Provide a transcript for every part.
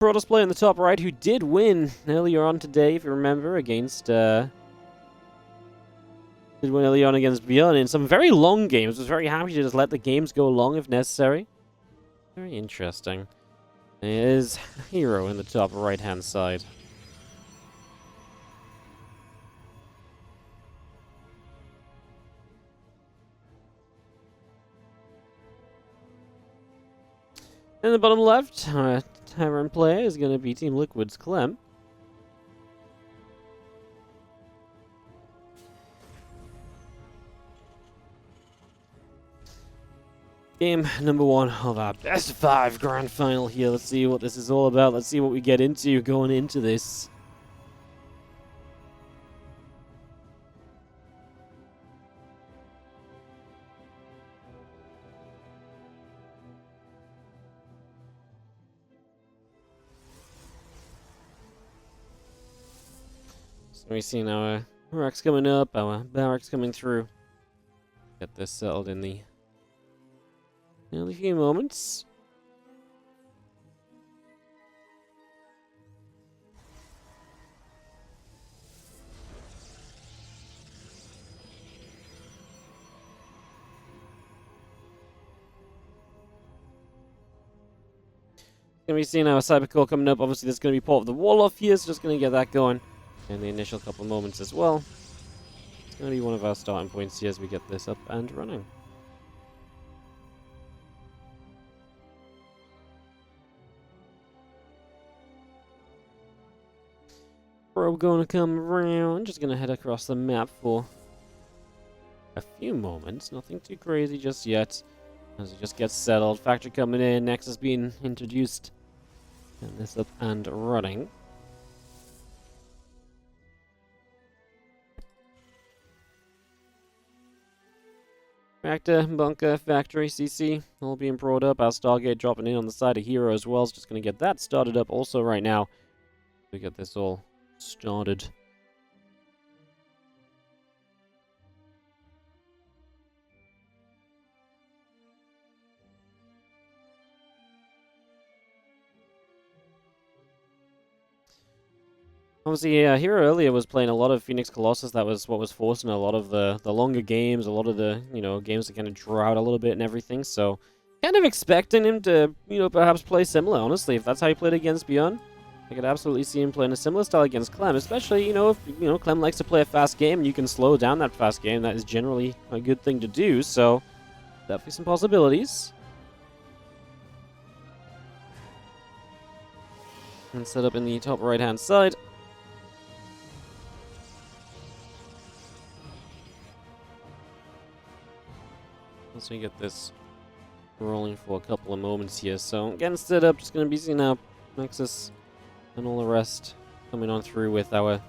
Protoss player in the top right who did win earlier on today, if you remember, against did win earlier on against Bjorn in some very long games. Was very happy to just let the games go long if necessary. Very interesting. Is Hero in the top right hand side. In the bottom left, Tyrant player is going to be Team Liquid's Clem. Game number 1 of our best 5 grand final here. Let's see what this is all about. Let's see what we get into going into this. So we've seen our racks coming up, our barracks coming through. Get this settled in the nearly few moments. Gonna be seeing our Cybercore coming up. Obviously, there's gonna be part of the wall off here, so just gonna get that going in the initial couple moments as well. It's gonna be one of our starting points here as we get this up and running. We're going to come around, just going to head across the map for a few moments. Nothing too crazy just yet. As it just gets settled. Factory coming in, Nexus being introduced. And this up and running. Reactor, bunker, factory, CC, all being brought up. Our Stargate dropping in on the side of Hero as well. So just going to get that started up also right now. We get this all started. Obviously, Hero earlier was playing a lot of Phoenix Colossus. That was what was forcing a lot of the longer games, a lot of the, games that kind of draw out a little bit and everything. So, kind of expecting him to, perhaps play similar, honestly. If that's how he played against Beyond, I could absolutely see him playing a similar style against Clem, especially, if, Clem likes to play a fast game and you can slow down that fast game. That is generally a good thing to do, so definitely some possibilities. And set up in the top right-hand side. Once we get this rolling for a couple of moments here. So, getting set up, just going to be seeing our Nexus and all the rest coming on through with our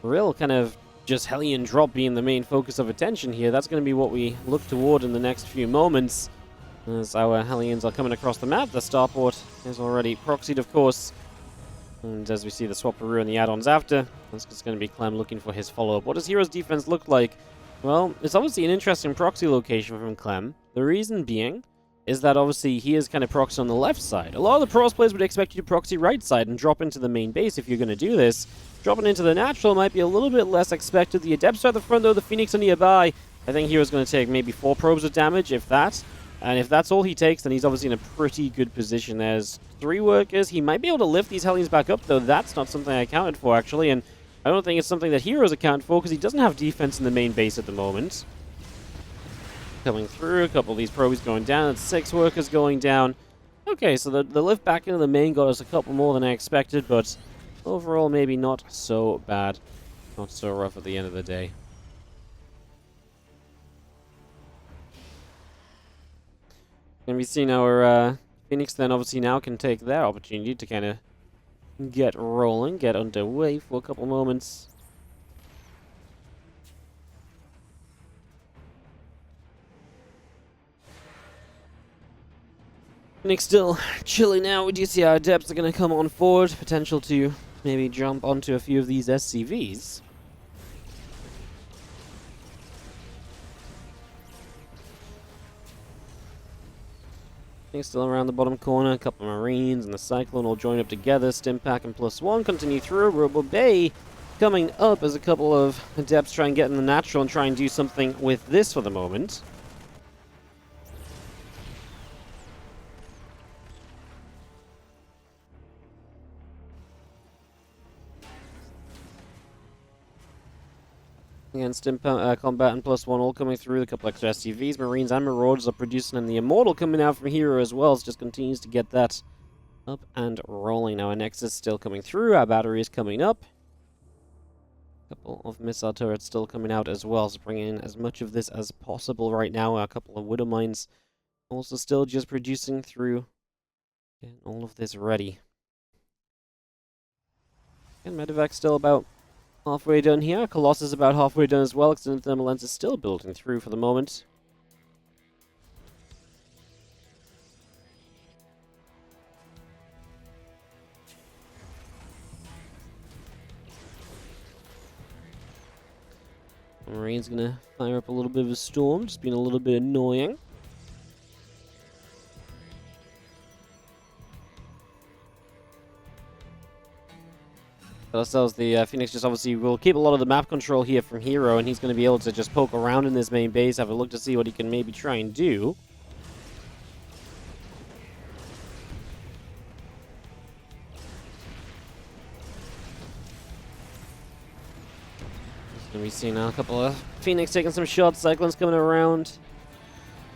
real kind of just Hellion drop being the main focus of attention here. That's going to be what we look toward in the next few moments as our Hellions are coming across the map. The starport is already proxied, of course. And as we see the Swapperoo and the add-ons after, that's just going to be Clem looking for his follow-up. What does Hero's defense look like? Well, it's obviously an interesting proxy location from Clem. The reason being is that obviously he is kind of proxy on the left side. A lot of the pros players would expect you to proxy right side and drop into the main base if you're going to do this. Dropping into the natural might be a little bit less expected. The Adepts are at the front though, the Phoenix are nearby. I think Hero's going to take maybe 4 probes of damage, if that. And if that's all he takes, then he's obviously in a pretty good position. There's 3 workers. He might be able to lift these Hellions back up, though that's not something I accounted for, actually. And I don't think it's something that Heroes account for, because he doesn't have defense in the main base at the moment. Coming through, a couple of these probes going down. It's 6 workers going down. Okay, so the lift back into the main got us a couple more than I expected, but overall maybe not so bad. Not so rough at the end of the day. And we've seen our Phoenix then obviously now can take their opportunity to kind of get rolling, get underway for a couple moments. Phoenix still chilling out. We do see our Adepts are going to come on forward. Potential to maybe jump onto a few of these SCVs. Phoenix still around the bottom corner. A couple of Marines and the Cyclone all join up together. Stimpak and +1 continue through. Robo Bay coming up as a couple of Adepts try and get in the natural and try and do something with this for the moment. Against Combat and +1 all coming through. A couple extra SCVs, Marines and Marauders are producing, and the Immortal coming out from Hero as well. So just continues to get that up and rolling. Now our Nexus still coming through. Our battery is coming up. A couple of missile turrets still coming out as well. So bringing in as much of this as possible right now. A couple of Widow Mines also still just producing through. Getting all of this ready. And Medivac still about halfway done here. Colossus about halfway done as well. Extended Thermal Lens is still building through for the moment. Marine's gonna fire up a little bit of a storm, just being a little bit annoying. Ourselves, the Phoenix just obviously will keep a lot of the map control here from Hero, and he's going to be able to just poke around in this main base, have a look to see what he can maybe try and do. And we see now a couple of Phoenix taking some shots, Cyclones coming around,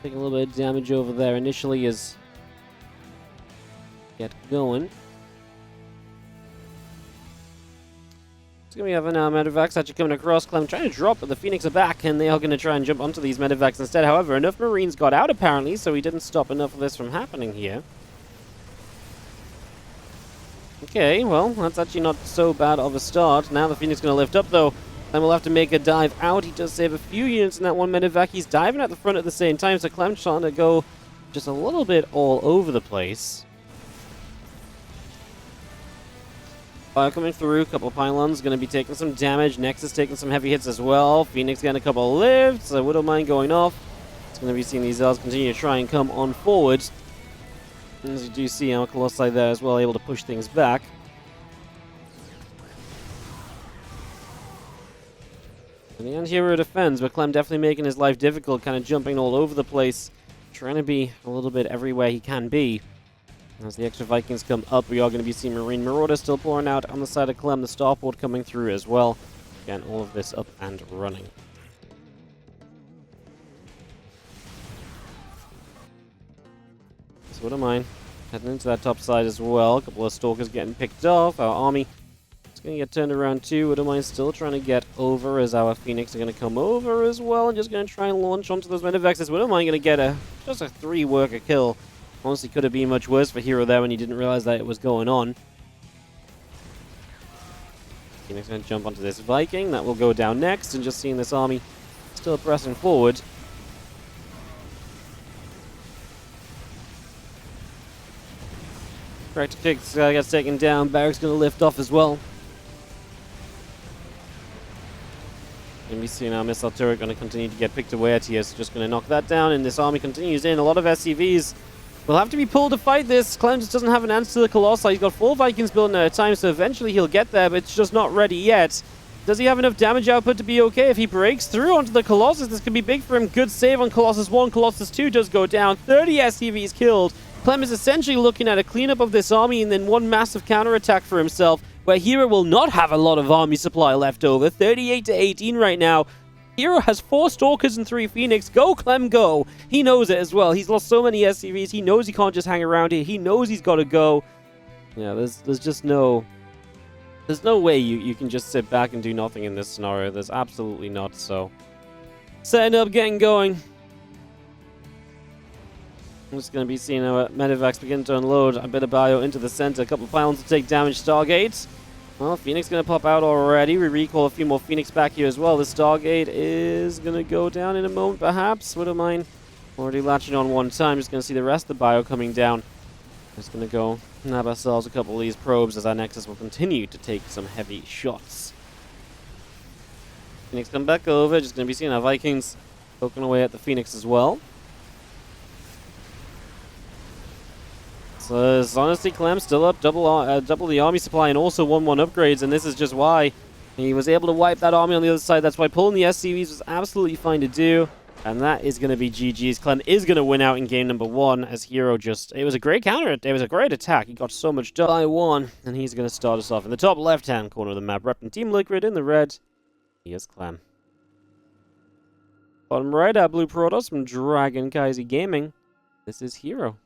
taking a little bit of damage over there initially as get going. It's going to be having Medivacs actually coming across. Clem trying to drop, but the Phoenix are back, and they are going to try and jump onto these Medivacs instead. However, enough Marines got out, apparently, so he didn't stop enough of this from happening here. Okay, well, that's actually not so bad of a start. Now the Phoenix going to lift up, though. Clem will have to make a dive out. He does save a few units in that one Medivac. He's diving at the front at the same time, so Clem's trying to go just a little bit all over the place. Fire coming through, a couple of pylons going to be taking some damage. Nexus taking some heavy hits as well. Phoenix getting a couple of lifts. A Widow Mine going off. It's going to be seeing these Zels continue to try and come on forward. And as you do see, our Colossi there as well, able to push things back. In the end, Hero defends, but Clem definitely making his life difficult, kind of jumping all over the place, trying to be a little bit everywhere he can be. As the extra Vikings come up, we are going to be seeing Marine Marauder still pouring out on the side of Clem, the Starport coming through as well. Again, all of this up and running. So what am I? Heading into that top side as well. A couple of Stalkers getting picked off. Our army is going to get turned around too. What am I still trying to get over as our Phoenix are going to come over as well and just going to try and launch onto those Medivacs. What am I going to get just a 3-worker kill? Honestly, could have been much worse for Hero there when he didn't realize that it was going on. Phoenix going to jump onto this Viking. That will go down next, and just seeing this army still pressing forward. Correct Kicks gets taken down. Barrack's going to lift off as well. And we see now Missile Turret going to continue to get picked away at here, so just going to knock that down, and this army continues in. A lot of SCVs will have to be pulled to fight this. Clem just doesn't have an answer to the Colossi. He's got 4 Vikings building at a time, so eventually he'll get there, but it's just not ready yet. Does he have enough damage output to be okay? If he breaks through onto the Colossus, this could be big for him. Good save on Colossus 1. Colossus 2 does go down. 30 SCVs killed. Clem is essentially looking at a cleanup of this army and then one massive counterattack for himself, where Hero will not have a lot of army supply left over. 38 to 18 right now. Hero has 4 Stalkers and 3 Phoenix. Go, Clem, go! He knows it as well. He's lost so many SCVs. He knows he can't just hang around here. He knows he's got to go. Yeah, there's just no... There's no way you can just sit back and do nothing in this scenario. There's absolutely not, so... Setting up, getting going. I'm just going to be seeing our Medivacs begin to unload a bit of bio into the center. A couple of pylons to take damage. Stargate. Well, Phoenix going to pop out already. We recall a few more Phoenix back here as well. The Stargate is going to go down in a moment, perhaps. Wouldn't mind. Already latching on one time. Just going to see the rest of the bio coming down. Just going to go nab ourselves a couple of these probes as our Nexus will continue to take some heavy shots. Phoenix come back over. Just going to be seeing our Vikings poking away at the Phoenix as well. So it's honestly, Clem still up double the army supply and also 1-1 upgrades, and this is just why he was able to wipe that army on the other side. That's why pulling the SCVs was absolutely fine to do, and that is going to be GG's. Clem is going to win out in game number 1 as Hero it was a great counter, it was a great attack. He got so much done by 1, and he's going to start us off in the top left-hand corner of the map, repping Team Liquid in the red. Here's Clem. Bottom right, our blue Protoss from Dragon Kaiser Gaming. This is Hero.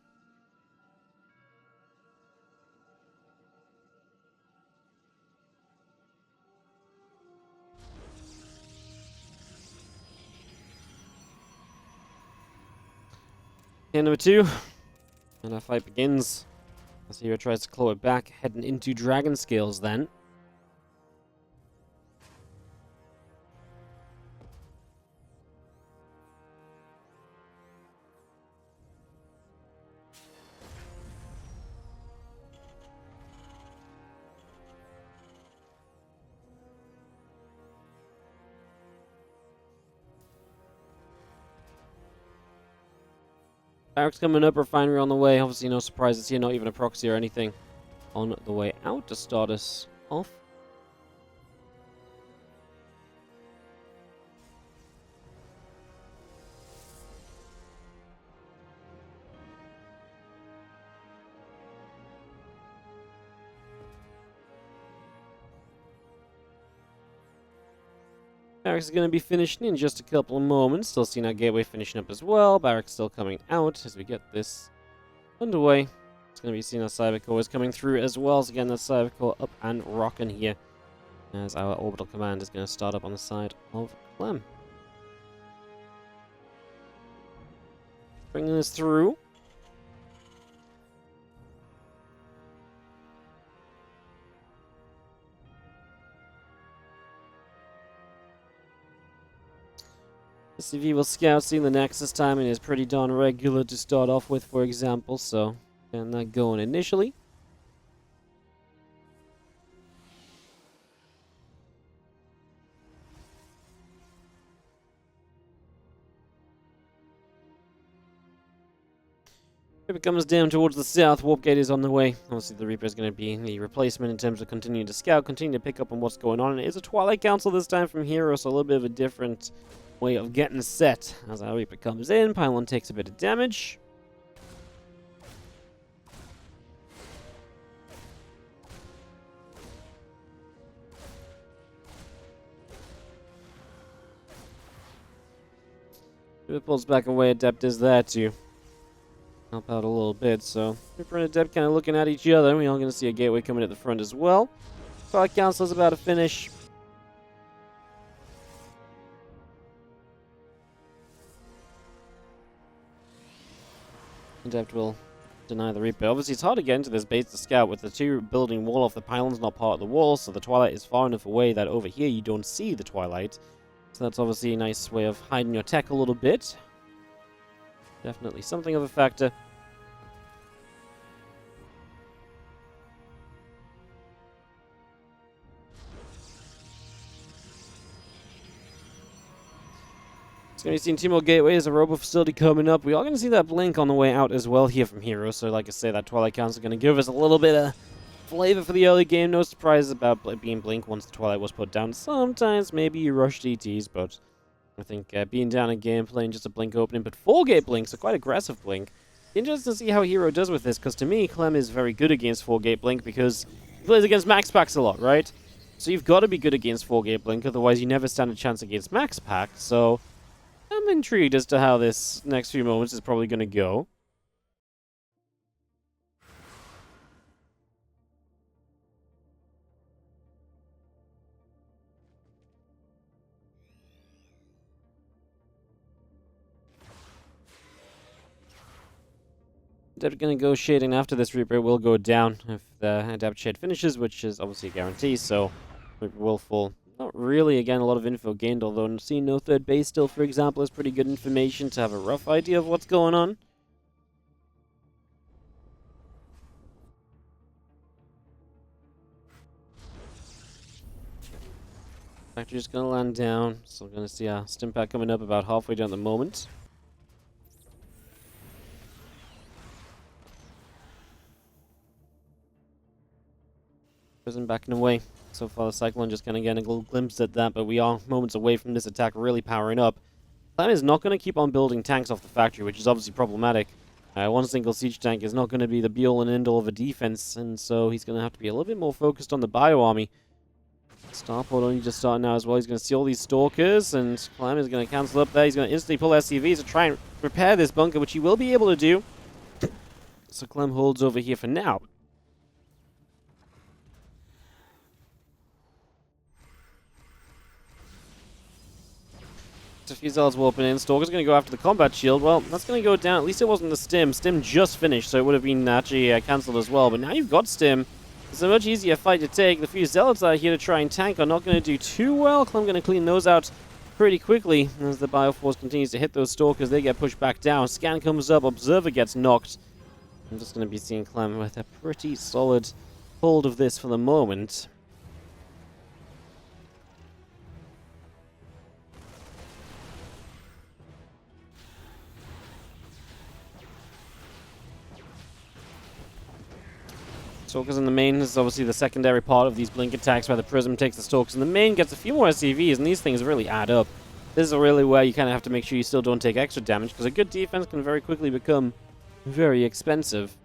Game number 2, and our fight begins. As Hero tries to claw it back, heading into Dragon Scales then. Barracks coming up, Refinery on the way. Obviously no surprises here, not even a proxy or anything on the way out to start us off. Barracks is going to be finishing in just a couple of moments. Still seeing our gateway finishing up as well. Barracks still coming out as we get this underway. It's going to be seeing our Cyber Core is coming through as well. So again, that Cyber Core up and rocking here as our orbital command is going to start up on the side of Clem. Bringing this through. SCV will scout, seeing the Nexus timing is pretty darn regular to start off with, for example, so getting that going initially. If it comes down towards the south, Warp Gate is on the way. Obviously, the Reaper is going to be the replacement in terms of continuing to scout, continue to pick up on what's going on. And it is a Twilight Council this time from Hero, so a little bit of a different way of getting set. As our Reaper comes in, Pylon takes a bit of damage. It pulls back away, Adept is there to help out a little bit, so Reaper and Adept kind of looking at each other. We're all going to see a gateway coming at the front as well. Twilight Council's about to finish. Adept will deny the Reaper. Obviously, it's hard to get into this base to scout with the 2 building wall off. The pylon's not part of the wall, so the Twilight is far enough away that over here you don't see the Twilight. So that's obviously a nice way of hiding your tech a little bit. Definitely something of a factor. It's going to be seeing 2 more gateways, a robo facility coming up. We are going to see that blink on the way out as well here from Hero. So like I say, that Twilight Council is going to give us a little bit of flavor for the early game. No surprises about being blink once the Twilight was put down. Sometimes maybe you rush DTs, but I think being down in game, playing just a blink opening, but 4-gate blink, so quite aggressive blink. Interesting to see how Hero does with this, because to me, Clem is very good against 4-gate blink because he plays against max packs a lot, right? So you've got to be good against 4-gate blink, otherwise you never stand a chance against max pack. So I'm intrigued as to how this next few moments is probably going to go. Adept going to go shading after this Reaper. It will go down if the Adept shade finishes, which is obviously a guarantee, so Reaper will fall. Not really, again, a lot of info gained, although seeing no third base still, for example, is pretty good information to have a rough idea of what's going on. Factory's going to land down, so we're going to see our Stimpak coming up about halfway down the moment. Prism backing away. So far, the Cyclone just kind of getting a little glimpse at that, but we are moments away from this attack really powering up. Clem is not going to keep on building tanks off the factory, which is obviously problematic. One single siege tank is not going to be the be-all and end-all of a defense, and so he's going to have to be a little bit more focused on the bio army. Starport only just starting now as well. He's going to see all these Stalkers, and Clem is going to cancel up there. He's going to instantly pull SCVs to try and repair this bunker, which he will be able to do. So Clem holds over here for now. A few Zealots will open in. Stalker's going to go after the combat shield. Well, that's going to go down. At least it wasn't the Stim. Stim just finished, so it would have been actually cancelled as well. But now you've got Stim. It's a much easier fight to take. The few Zealots out here to try and tank are not going to do too well. Clem going to clean those out pretty quickly as the Bioforce continues to hit those Stalkers. They get pushed back down. Scan comes up. Observer gets knocked. I'm just going to be seeing Clem with a pretty solid hold of this for the moment. Stalkers in the main is obviously the secondary part of these blink attacks where the Prism takes the Stalkers in the main, gets a few more SCVs, and these things really add up. This is really where you kind of have to make sure you still don't take extra damage, because a good defense can very quickly become very expensive.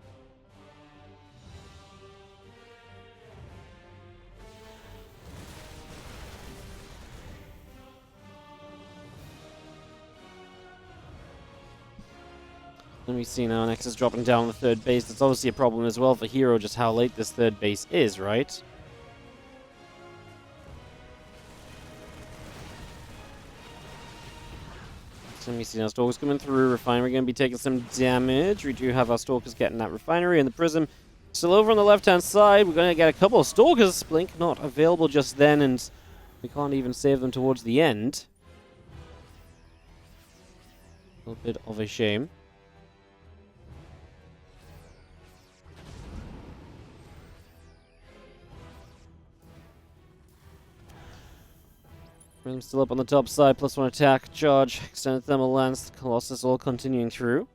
Let me see now, Nexus dropping down the third base. That's obviously a problem as well for Hero, just how late this third base is, right? Let me see now, Stalkers coming through. Refinery going to be taking some damage. We do have our Stalkers getting that Refinery, and the Prism still over on the left-hand side. We're going to get a couple of Stalkers. Blink not available just then, and we can't even save them towards the end. A little bit of a shame. Prism still up on the top side, +1 attack, charge, extended thermal lance, Colossus all continuing through.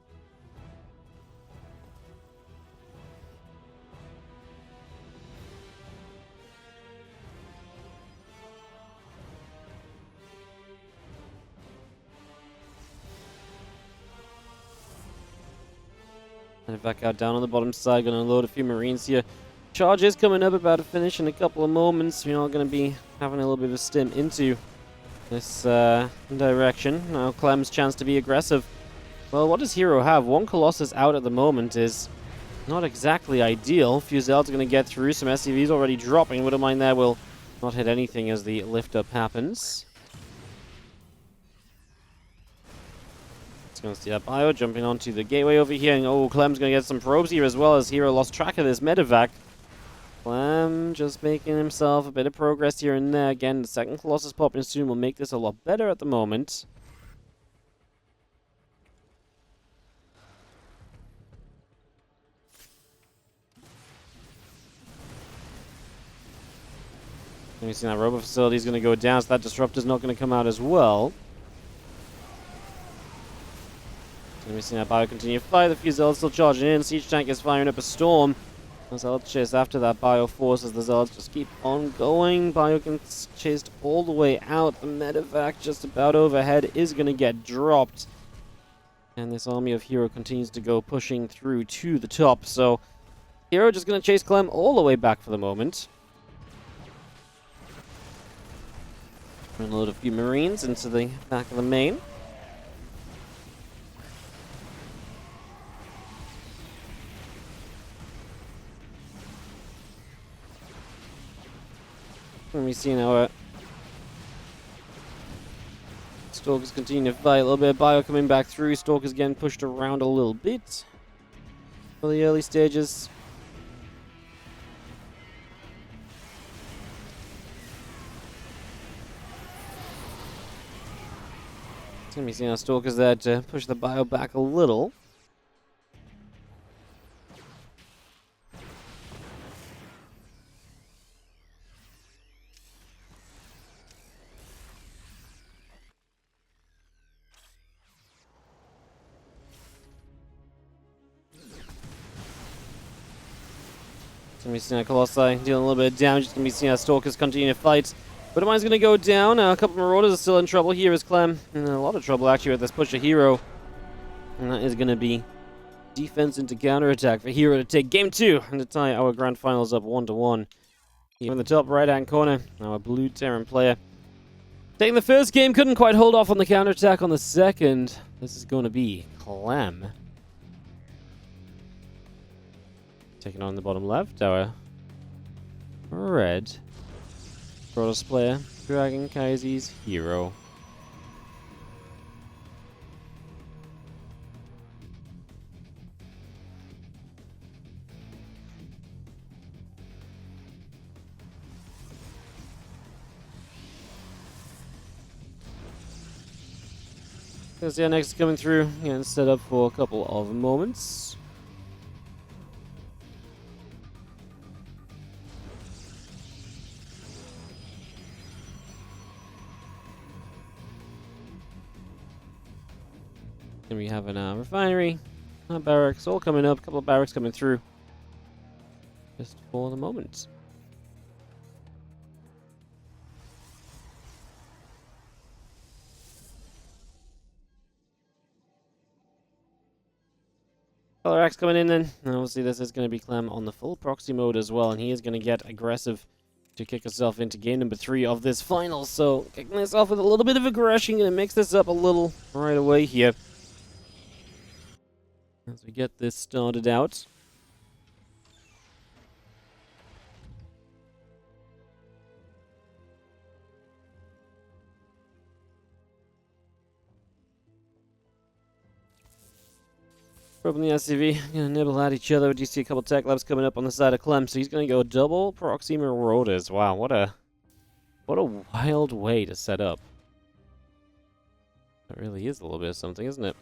And back out down on the bottom side, gonna load a few Marines here. Charge is coming up, about to finish in a couple of moments. We're not gonna be having a little bit of a stim into this direction. Now Clem's chance to be aggressive. Well, what does Hero have? One Colossus out at the moment is not exactly ideal. Fusel's going to get through. Some SCVs already dropping. Wouldn't mind there. Will not hit anything as the lift-up happens. It's going to see that Bio jumping onto the gateway over here. And oh, Clem's going to get some probes here as well as Hero lost track of this medevac. Clem just making himself a bit of progress here and there. Again, the second Colossus popping soon will make this a lot better at the moment. And we see that Robo Facility is going to go down, so that Disruptor is not going to come out as well. And we see that Bio continue to fire. The Fusel is still charging in. Siege Tank is firing up a storm. The Zealots chase after that Bio Force as the Zealots just keep on going. Bio gets chased all the way out. The medevac just about overhead is going to get dropped. And this army of Hero continues to go pushing through to the top. So Hero just going to chase Clem all the way back for the moment. Unload a few Marines into the back of the main. And we see now Stalkers continue to fight. A little bit of Bio coming back through. Stalkers getting pushed around a little bit for the early stages. It's going to be seeing our Stalkers there to push the Bio back a little. gonna be seeing our Colossi dealing a little bit of damage. It's gonna be seeing our Stalkers continue to fight. But mine's gonna go down. A couple of Marauders are still in trouble here as Clem. And a lot of trouble actually with this push of Hero. And that is gonna be defense into counterattack for Hero to take game 2 and to tie our grand finals up 1-1. Here in the top right-hand corner, our blue Terran player. Taking the first game, couldn't quite hold off on the counterattack on the second. This is going to be Clem. Taking on the bottom left, our red Protoss player, Dragon Kaiser's Hero. As the next coming through and set up for a couple of moments. And we have a refinery, barracks, all coming up, a couple of barracks coming through. Just for the moment. Color Axe coming in then, and obviously this is going to be Clem on the full proxy mode as well, and he is going to get aggressive to kick us into game number 3 of this final. So kicking this off with a little bit of aggression, going to mix this up a little right away here. As we get this started out. From the SCV, gonna nibble at each other. We do see a couple tech labs coming up on the side of Clem, so he's gonna go double proxy Marauders. Wow, what a wild way to set up. That really is a little bit of something, isn't it?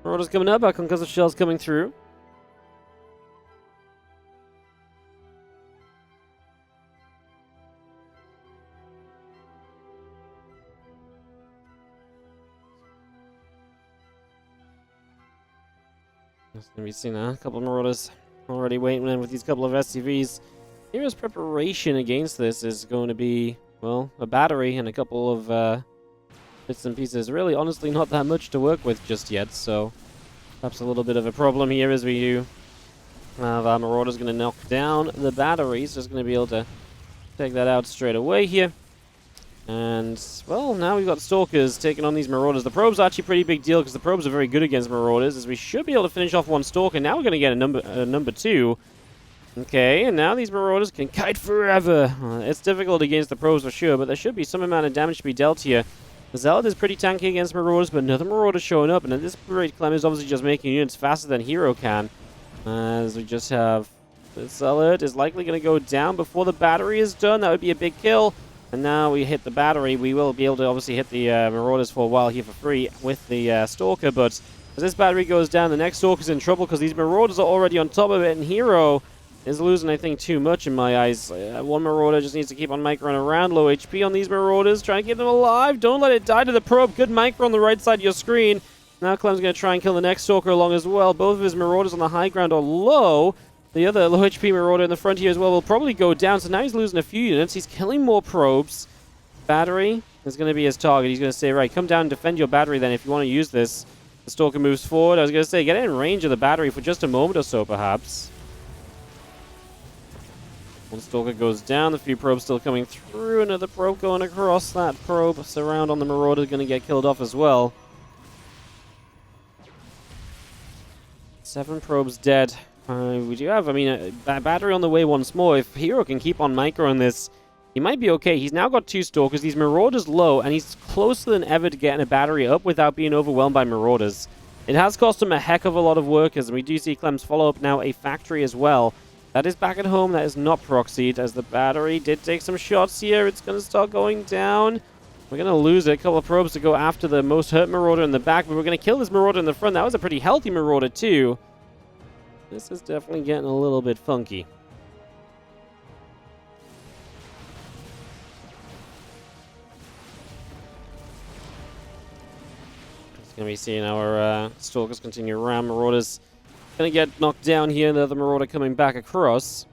Marauders coming up, our concussive shells coming through. Just gonna be seeing a couple of Marauders already waiting in with these couple of SCVs. Hero's preparation against this is going to be, well, a battery and a couple of bits and pieces. Really, honestly, not that much to work with just yet, so perhaps a little bit of a problem here as we do have our Marauders going to knock down the batteries. Just going to be able to take that out straight away here. And, well, now we've got Stalkers taking on these Marauders. The Probe's actually a pretty big deal because the Probes are very good against Marauders, as we should be able to finish off one Stalker. Now we're going to get a number 2. Okay, and now these Marauders can kite forever. It's difficult against the Probes for sure, but there should be some amount of damage to be dealt here. The Zealot is pretty tanky against Marauders, but another Marauder showing up, and at this rate, Clem is obviously just making units faster than Hero can. As we just have the Zealot is likely going to go down before the battery is done. That would be a big kill. And now we hit the battery. We will be able to obviously hit the Marauders for a while here for free with the Stalker, but as this battery goes down, the next Stalker's in trouble because these Marauders are already on top of it, and Hero is losing, I think, too much in my eyes. One Marauder just needs to keep on microing around. Low HP on these Marauders. Trying to keep them alive. Don't let it die to the probe. Good micro on the right side of your screen. Now Clem's going to try and kill the next Stalker along as well. Both of his Marauders on the high ground are low. The other low HP Marauder in the front here as well will probably go down. So now he's losing a few units. He's killing more probes. Battery is going to be his target. He's going to say, right, come down and defend your battery then if you want to use this. The Stalker moves forward. I was going to say, get in range of the battery for just a moment or so, perhaps. One Stalker goes down, a few probes still coming through, another probe going across that probe. Surround on the Marauder going to get killed off as well. 7 probes dead. We do have, I mean, a battery on the way once more. If Hero can keep on microing this, he might be okay. He's now got 2 Stalkers, these Marauders low, and he's closer than ever to getting a battery up without being overwhelmed by Marauders. It has cost him a heck of a lot of workers, and we do see Clem's follow up now a factory as well. That is back at home. That is not proxied, as the battery did take some shots here. It's going to start going down. We're going to lose it. A couple of probes to go after the most hurt Marauder in the back, but we're going to kill this Marauder in the front. That was a pretty healthy Marauder, too. This is definitely getting a little bit funky. It's going to be seeing our Stalkers continue around. Marauders going to get knocked down here. Another Marauder coming back across.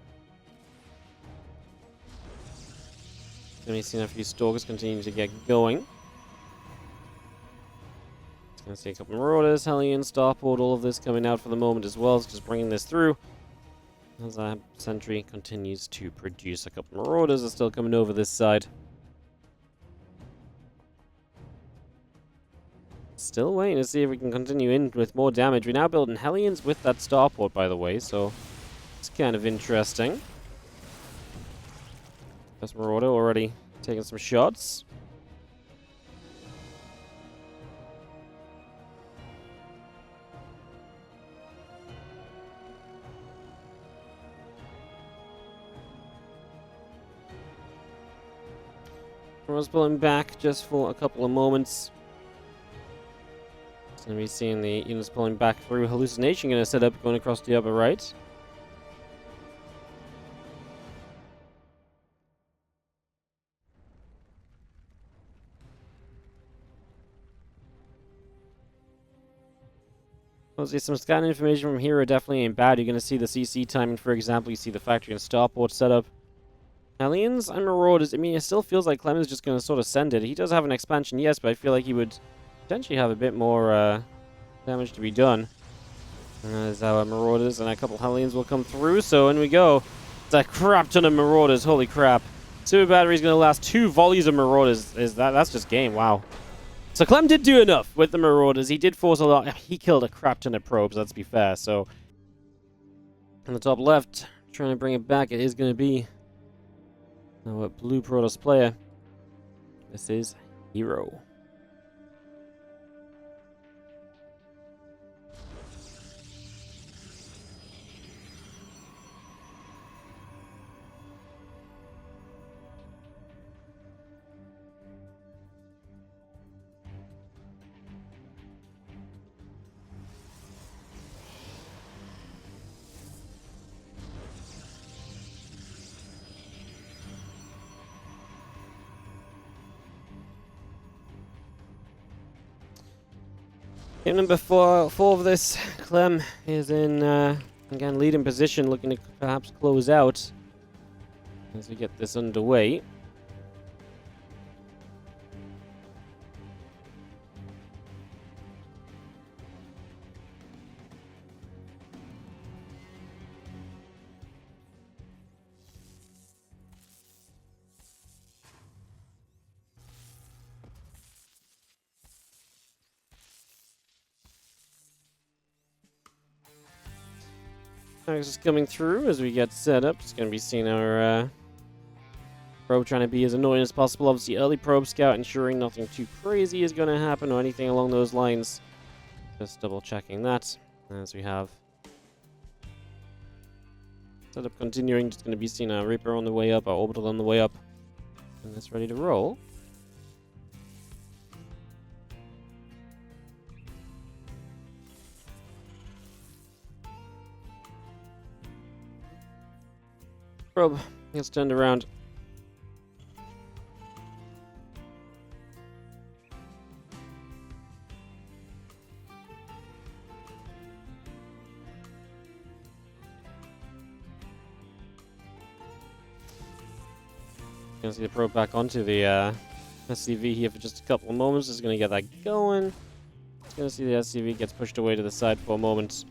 Going to be seeing a few Stalkers continue to get going. Gonna see a couple Marauders, Hellion, Starport, all of this coming out for the moment as well. It's just bringing this through. As our Sentry continues to produce. A couple Marauders are still coming over this side. Still waiting to see if we can continue in with more damage. We're now building Hellions with that Starport, by the way, so it's kind of interesting. First Marauder already taking some shots. I was pulling back just for a couple of moments. It's going to be seeing the units pulling back through. Hallucination going to set up, going across the upper right. Obviously, some scan information from here are definitely ain't bad. You're going to see the CC timing, for example. You see the factory and starport setup. Hellions and Marauders, I mean, it still feels like Clem is just going to sort of send it. He does have an expansion, yes, but I feel like he would potentially have a bit more damage to be done. As our Marauders and a couple Hellions will come through, so in we go. It's a crap ton of Marauders, holy crap. Super Battery's going to last 2 volleys of Marauders. That's just game, wow. So Clem did do enough with the Marauders. He did force a lot. He killed a crap ton of probes, let's be fair, so. On the top left, trying to bring it back, it is going to be our blue Protoss player. This is Hero. Game number four of this, Clem is in, again, leading position, looking to perhaps close out as we get this underway. Is coming through as we get set up. It's going to be seeing our probe trying to be as annoying as possible. Obviously, early probe scout, ensuring nothing too crazy is going to happen or anything along those lines. Just double checking that as we have setup continuing. Just going to be seeing our Reaper on the way up, our Orbital on the way up, and it's ready to roll. Probe gets turned around. Gonna see the probe back onto the SCV here for just a couple of moments. Just gonna get that going. Just gonna see the SCV gets pushed away to the side for a moment.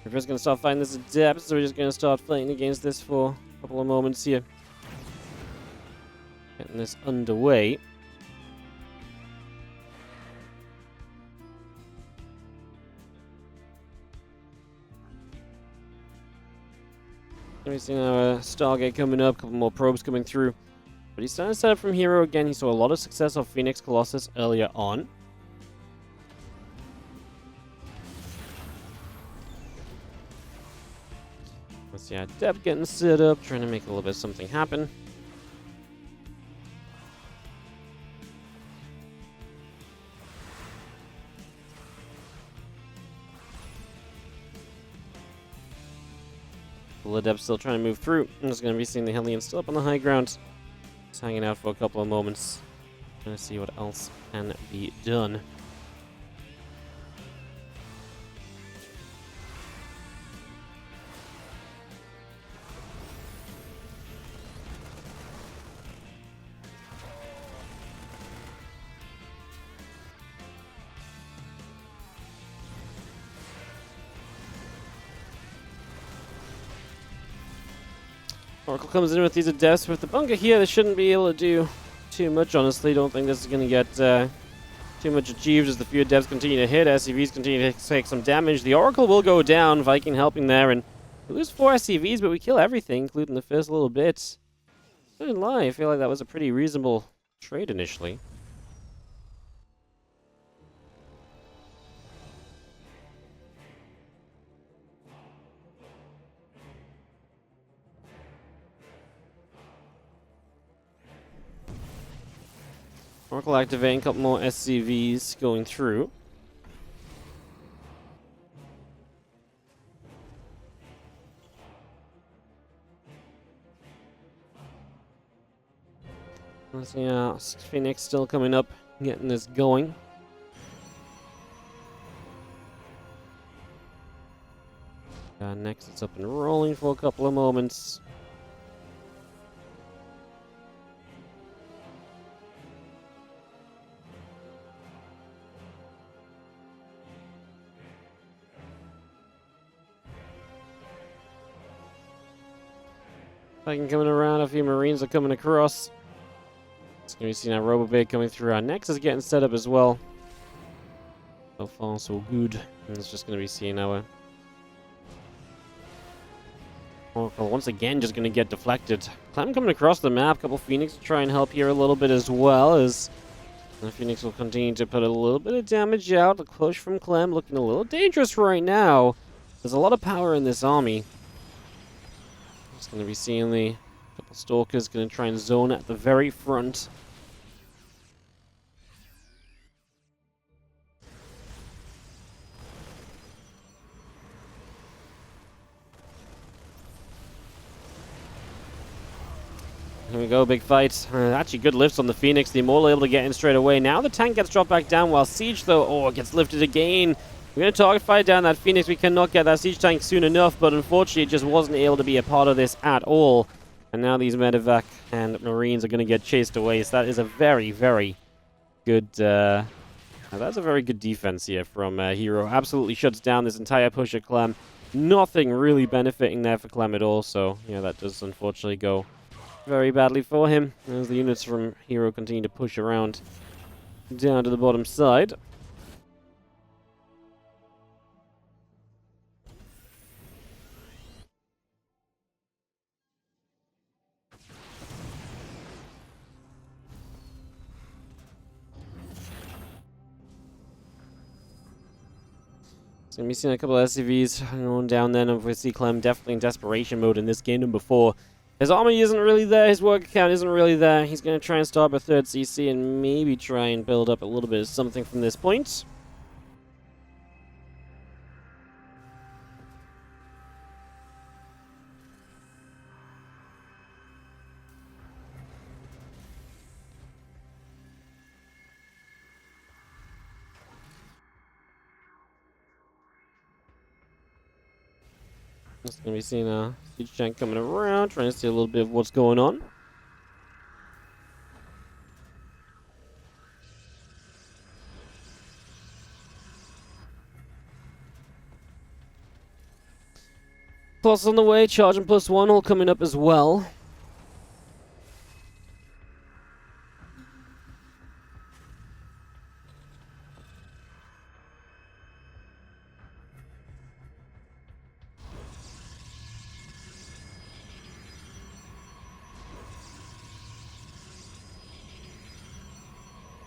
We're just going to start fighting this at depth, so we're just going to start fighting against this for a couple of moments here. Getting this underway. We're seeing our Stargate coming up, a couple more probes coming through. But he's starting to set up from Hero again. He saw a lot of success off Phoenix Colossus earlier on. see our Dep getting set up, trying to make a little bit of something happen. The Dep still trying to move through. I'm just going to be seeing the Hellions still up on the high ground. Just hanging out for a couple of moments. Trying to see what else can be done. Oracle comes in with these Adepts. With the bunker here, they shouldn't be able to do too much, honestly. Don't think this is going to get too much achieved as the few Adepts continue to hit. SCVs continue to take some damage. The Oracle will go down. Viking helping there, and we lose 4 SCVs, but we kill everything, including the first little bit. I didn't lie. I feel like that was a pretty reasonable trade initially. Oracle activating, a couple more SCVs going through. Let's see, Phoenix still coming up, getting this going. Next, it's up and rolling for a couple of moments. Viking coming around, a few Marines are coming across. It's going to be seen our Robobait coming through. Our Nexus is getting set up as well. So far, so good. And it's just going to be seeing our Oracle once again just going to get deflected. Clem coming across the map. A couple Phoenix to try and help here a little bit as well, as the Phoenix will continue to put a little bit of damage out. The push from Clem looking a little dangerous right now. There's a lot of power in this army. Just going to be seeing the couple Stalkers going to try and zone at the very front. Here we go, big fight. Actually, good lifts on the Phoenix. The Immortal able to get in straight away. Now the tank gets dropped back down, while Siege, though, oh, it gets lifted again. We're going to target fire down that Phoenix. We cannot get that Siege tank soon enough, but unfortunately, it just wasn't able to be a part of this at all. And now these Medevac and Marines are going to get chased away. So that is a very, very good... that's a very good defense here from Hero. Absolutely shuts down this entire push at Clem. Nothing really benefiting there for Clem at all. So, yeah, that does unfortunately go very badly for him, as the units from Hero continue to push around down to the bottom side. So we're seeing a couple of SCVs going down then, and we see Clem definitely in desperation mode in this game. Number 4. His army isn't really there, his work account isn't really there. He's going to try and start a 3rd CC and maybe try and build up a little bit of something from this point. Just going to be seeing a Siege tank coming around, trying to see a little bit of what's going on. Plus on the way, charge and +1 all coming up as well.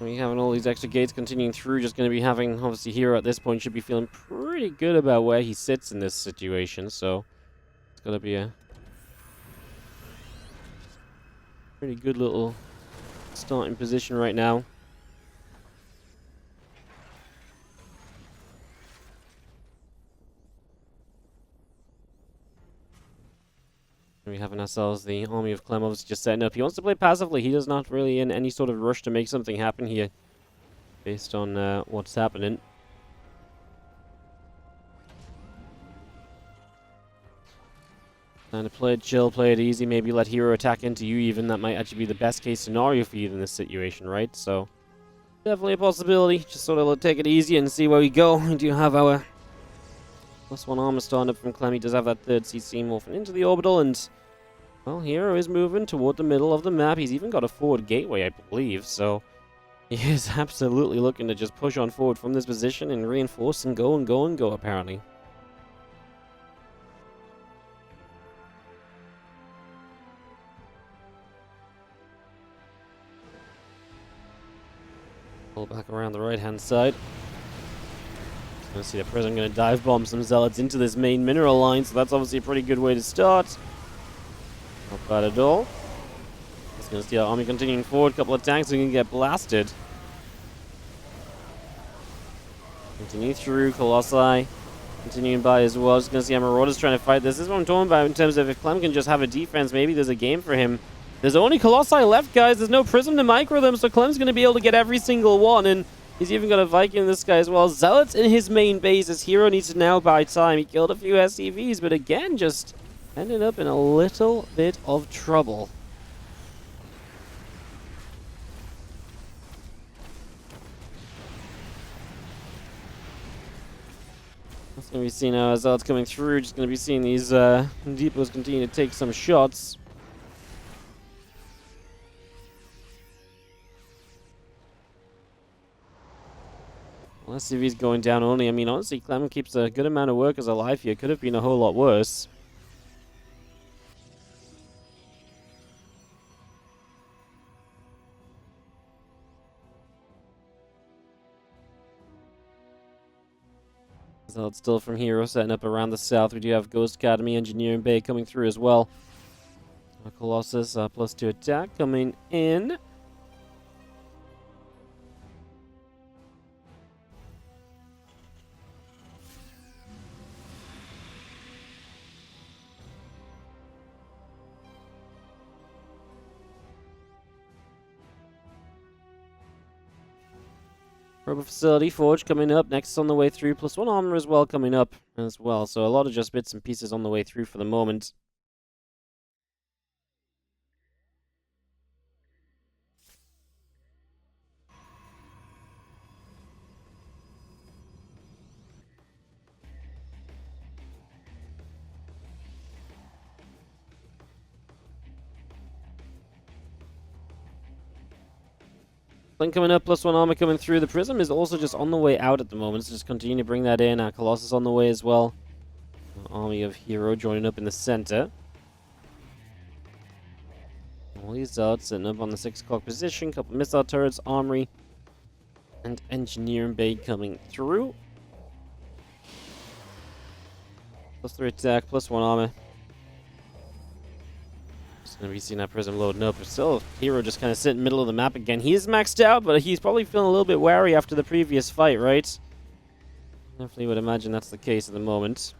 We having all these extra gates continuing through, just going to be having, obviously, Hero at this point should be feeling pretty good about where he sits in this situation, so it's going to be a Pretty good little starting position right now. We having ourselves the army of Clem obviously just setting up. He wants to play passively. He does not really in any sort of rush to make something happen here based on what's happening. Trying to play it chill, play it easy, maybe let Hero attack into you even. That might actually be the best case scenario for you in this situation, right? So, definitely a possibility. Just sort of take it easy and see where we go. We do have our +1 armor starting up from Clem. He does have that third CC morphing into the orbital, and, well, Hero is moving toward the middle of the map. He's even got a forward gateway, I believe, so he is absolutely looking to just push on forward from this position and reinforce and go and go and go, apparently. Pull back around the right-hand side. Gonna see the Prism gonna dive bomb some Zealots into this main mineral line, so that's obviously a pretty good way to start. Not bad at all. Just gonna see our army continuing forward. Couple of tanks are gonna get blasted. Continue through. Colossi continuing by as well. Just gonna see how Marauders trying to fight this. This is what I'm talking about in terms of if Clem can just have a defense, maybe there's a game for him. There's only Colossi left, guys. There's no Prism to micro them, so Clem's going to be able to get every single one, and he's even got a Viking in this guy as well. Zealots in his main base. His Hero needs to now buy time. He killed a few SCVs, but again, just ended up in a little bit of trouble. That's going to be seen now as Zealots coming through. Just going to be seeing these depots continue to take some shots. Let's see if he's going down only. I mean, honestly, Clem keeps a good amount of workers alive here. Could have been a whole lot worse. So it's still from Hero setting up around the south. We do have Ghost Academy, Engineering Bay coming through as well. Colossus +2 attack coming in. Rubber Facility, Forge coming up, Nexus on the way through, +1 armor as well coming up as well. So a lot of just bits and pieces on the way through for the moment. Coming up, +1 armor coming through. The Prism is also just on the way out at the moment. Let's just continue to bring that in. Colossus on the way as well. Army of Hero joining up in the center. All these Zealots sitting up on the 6 o'clock position. Couple missile turrets, armory, and Engineering Bay coming through. +3 attack, +1 armor. Going to be seeing that Prism loading up, but still Hero just kind of sitting in the middle of the map again. He is maxed out, but he's probably feeling a little bit wary after the previous fight, right? Definitely would imagine that's the case at the moment.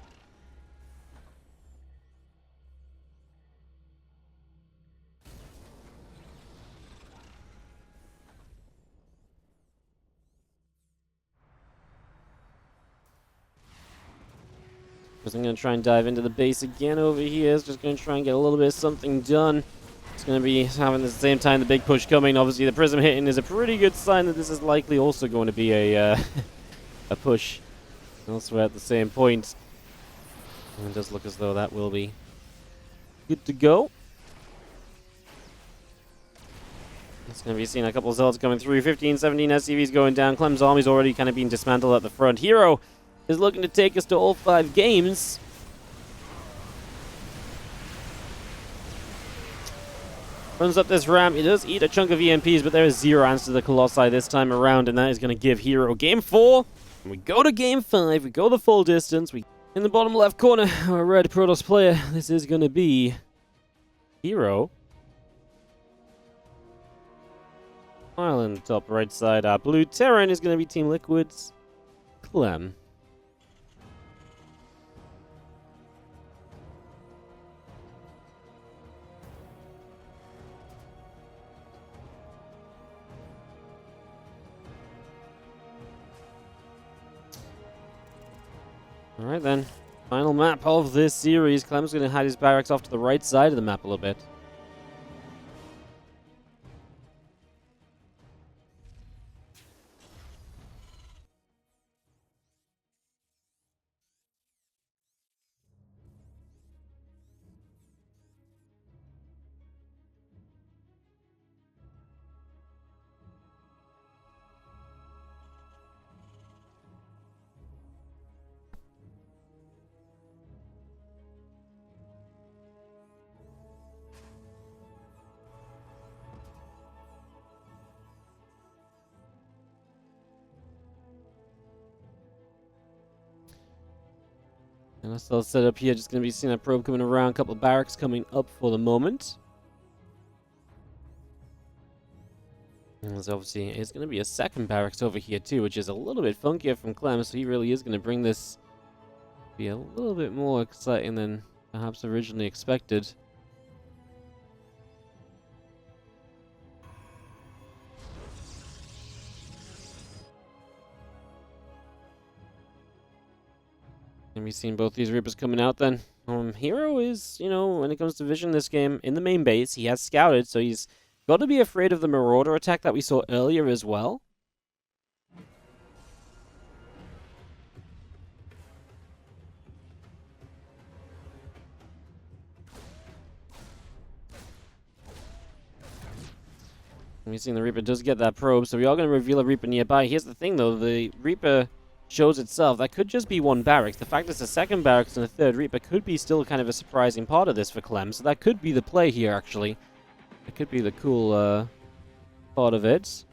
I'm going to try and dive into the base again over here. It's just going to try and get a little bit of something done. It's going to be having at the same time the big push coming. Obviously, the Prism hitting is a pretty good sign that this is likely also going to be a a push elsewhere at the same point. And it does look as though that will be good to go. It's going to be seeing a couple of Zealots coming through. 15, 17 SCVs going down. Clem's army's already kind of being dismantled at the front. Hero is looking to take us to all 5 games. Runs up this ramp. It does eat a chunk of EMPs, but there is 0 answer to the Colossi this time around, and that is going to give Hero game 4. And we go to game 5. We go the full distance. We in the bottom left corner, our red Protoss player. This is going to be Hero. Island, top right side, our blue Terran is going to be Team Liquid's Clem. Alright then, final map of this series. Clem's going to hide his barracks off to the right side of the map a little bit. And that's all set up here. Just going to be seeing that probe coming around. A couple of barracks coming up for the moment. And there's obviously it's going to be a second barracks over here too, which is a little bit funkier from Clem. So he really is going to bring this be a little bit more exciting than perhaps originally expected. And we've seen both these Reapers coming out then. Hero is, you know, when it comes to vision this game, in the main base, he has scouted, so he's got to be afraid of the Marauder attack that we saw earlier as well. And we've seen the Reaper does get that probe, so we are going to reveal a Reaper nearby. Here's the thing, though. The Reaper shows itself. That could just be one barracks. The fact it's a second barracks and a third Reaper could be still kind of a surprising part of this for Clem. So that could be the play here, actually. It could be the cool part of it.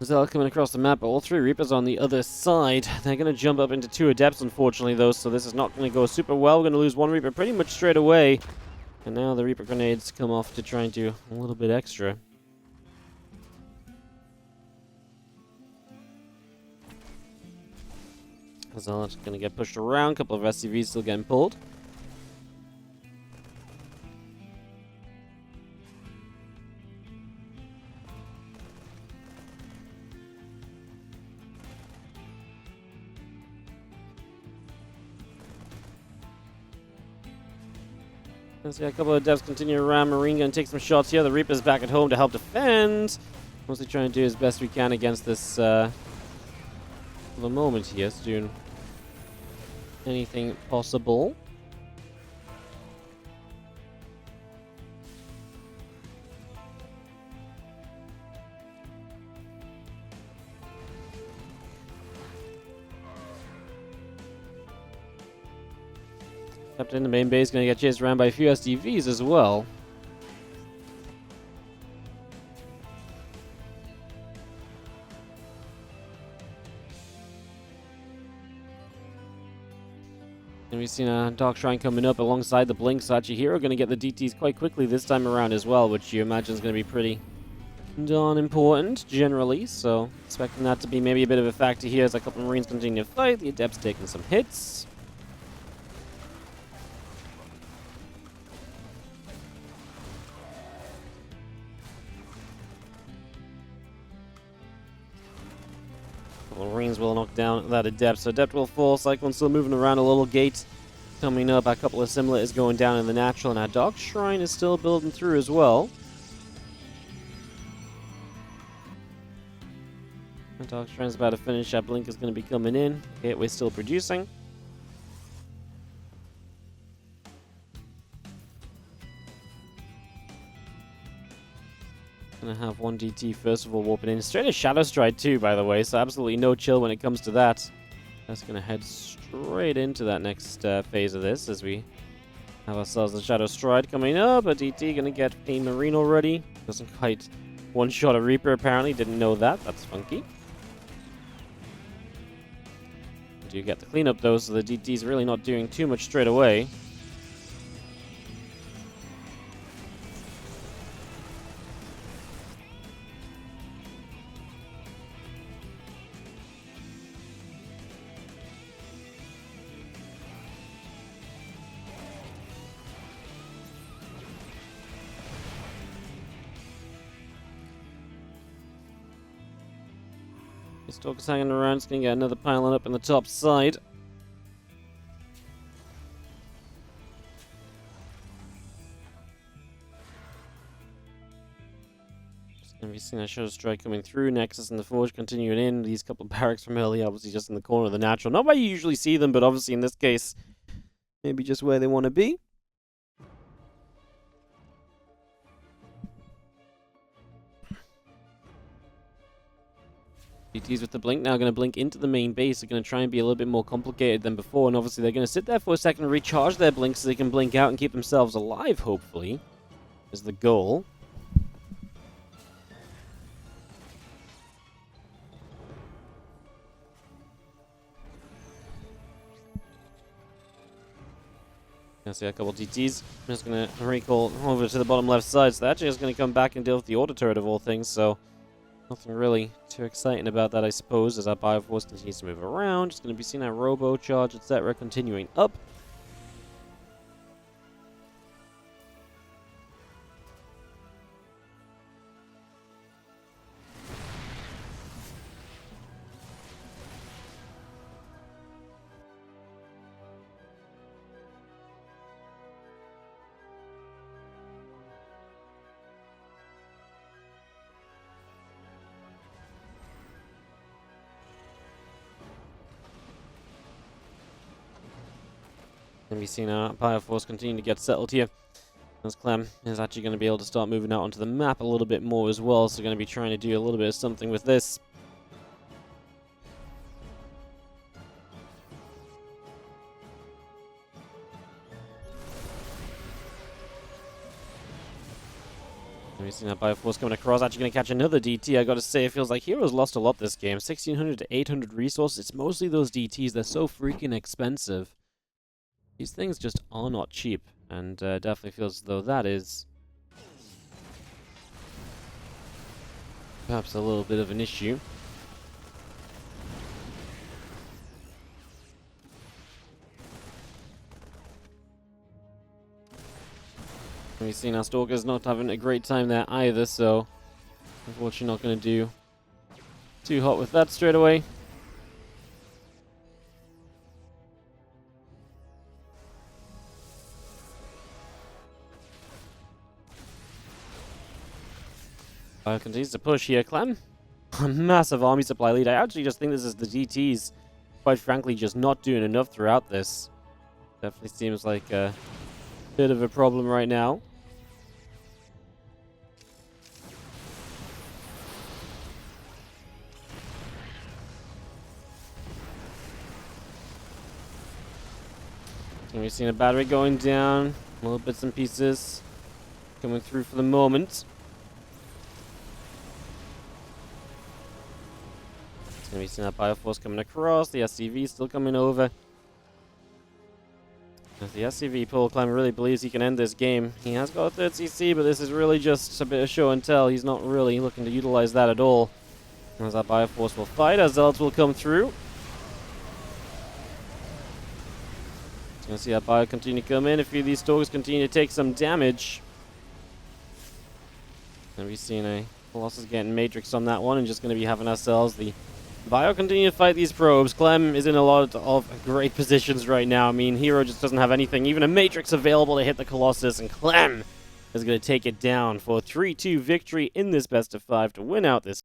Zella coming across the map, but all three Reapers on the other side. They're going to jump up into two Adepts, unfortunately, though, so this is not going to go super well. We're going to lose one Reaper pretty much straight away. And now the Reaper Grenades come off to try and do a little bit extra. Zealot's going to get pushed around. A couple of SCVs still getting pulled. Let's see a couple of devs continue around. Marine gonna take some shots here. The Reaper's back at home to help defend. Mostly trying to do as best we can against this for the moment here. So doing anything possible. Captain in the main base, going to get chased around by a few SDVs as well. And we've seen a Dark Shrine coming up alongside the Blink, so Hero going to get the DTs quite quickly this time around as well, which you imagine is going to be pretty darn important generally. So expecting that to be maybe a bit of a factor here as a couple of Marines continue to fight. The Adepts taking some hits. Marines will knock down that Adept, so Adept will fall. Cyclone still moving around a little gate coming up. A couple of Simlet is going down in the natural, and our Dark Shrine is still building through as well. The Dark Shrine's about to finish. That Blink is going to be coming in. Gateway's still producing. Gonna have one DT first of all warping in. Straight to Shadow Stride too, by the way, so absolutely no chill when it comes to that. That's gonna head straight into that next phase of this as we Have ourselves the Shadow Stride coming up. A DT gonna get a Marine already. Doesn't quite one-shot a Reaper apparently. Didn't know that. That's funky. Do get the cleanup though, so the DT's really not doing too much straight away. Stalker's hanging around, it's gonna get another pylon up in the top side. Just gonna be seeing that Shadow Strike coming through. Nexus and the Forge continuing in. These couple of barracks from earlier, obviously just in the corner of the natural. Not where you usually see them, but obviously in this case, maybe just where they want to be. DTs with the blink now going to blink into the main base. They're going to try and be a little bit more complicated than before, and obviously they're going to sit there for a second and recharge their blink so they can blink out and keep themselves alive, hopefully, is the goal. Gonna see a couple DTs. I'm just going to recall over to the bottom left side, so they're actually just going to come back and deal with the auto turret of all things, so nothing really too exciting about that, I suppose, as our Bioforce continues to move around. Just going to be seeing our Robo charge, etc., continuing up. Going to be seeing our Bioforce continue to get settled here. As Clem is actually going to be able to start moving out onto the map a little bit more as well, so going to be trying to do a little bit of something with this. We've seen that Bioforce coming across, actually going to catch another DT. I got to say, it feels like Heroes lost a lot this game. 1,600 to 800 resources. It's mostly those DTs. They're so freaking expensive. These things just are not cheap, and definitely feels as though that is perhaps a little bit of an issue. We've seen our Stalkers not having a great time there either, so unfortunately not going to do too hot with that straight away. Continues to push here. Clem, a massive army supply lead. I actually just think this is the DTs, quite frankly, just not doing enough throughout this. Definitely seems like a bit of a problem right now. And we've seen a battery going down, little bits and pieces coming through for the moment. And we've seen that Bioforce coming across, the SCV still coming over. As the SCV pull, Clem really believes he can end this game. He has got a third CC, but this is really just a bit of show and tell. He's not really looking to utilize that at all. As that Bioforce will fight, as Zealots will come through. Gonna see that Bio continue to come in. A few of these Stalkers continue to take some damage. And we've seen a Colossus getting Matrix on that one, and just gonna be having ourselves the Bio continue to fight these probes. Clem is in a lot of great positions right now. I mean, Hero just doesn't have anything, even a Matrix available to hit the Colossus, and Clem is going to take it down for a 3-2 victory in this best of 5 to win out this